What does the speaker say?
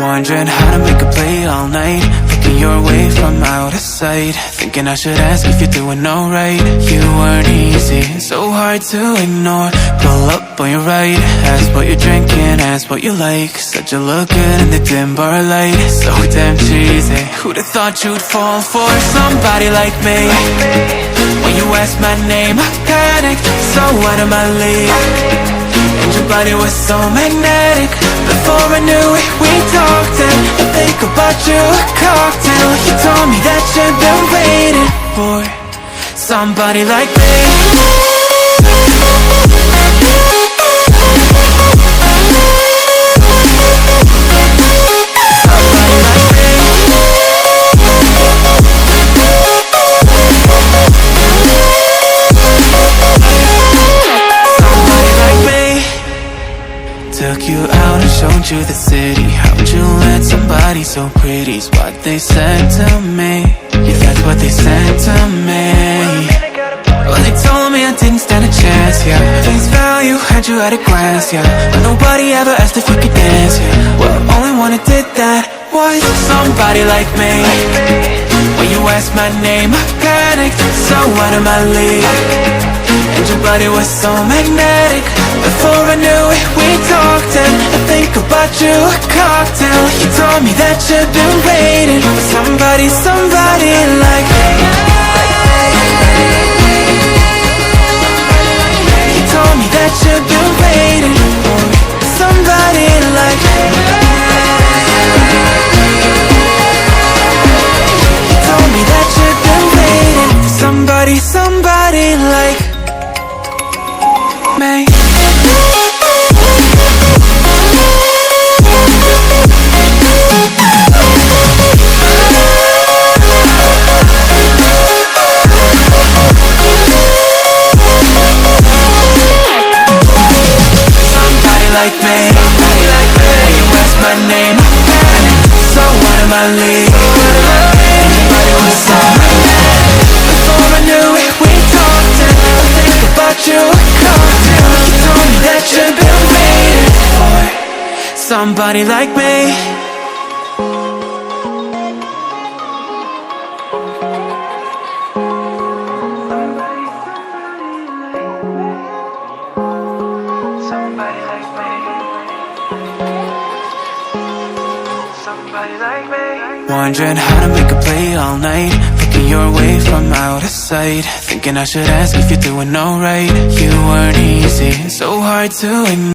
Wondering how to make a play all night, looking your way from out of sight, thinking I should ask if you're doing alright. You weren't easy, so hard to ignore. Pull up on your right, ask what you're drinking, ask what you like. Said you look good in the dim bar light, so damn cheesy. Who'd have thought you'd fall for somebody like me? When you asked my name, I panicked, so out of my league. And your body was so magnetic. Before I knew it, we talked, and I think about you a cocktail. You told me that you've been waiting for somebody like me. Took you out and showed you the city. How'd you let somebody so pretty's what they said to me? Yeah, that's what they said to me. Well, they told me I didn't stand a chance, yeah. Face value, had you at a glance, yeah. But nobody ever asked if you could dance, yeah. Well, only one who did that was somebody like me. When you asked my name, I panicked, so out of my league. And your body was so magnetic. Before I knew it, we talked, and I think about you a cocktail. You told me that you've been waiting for somebody, somebody like me. You told me that you've been waiting for somebody like me. You told me that you've been waiting for somebody, somebody like me. Like me, you asked my name, so out of my league. Everybody was so magnetic. Before I knew it, we talked, and I think about you a cocktail. You told me that you've been waiting for somebody like me. Wondering how to make a play all night, looking your way from out of sight, thinking I should ask if you're doing alright. You weren't easy, so hard to ignore.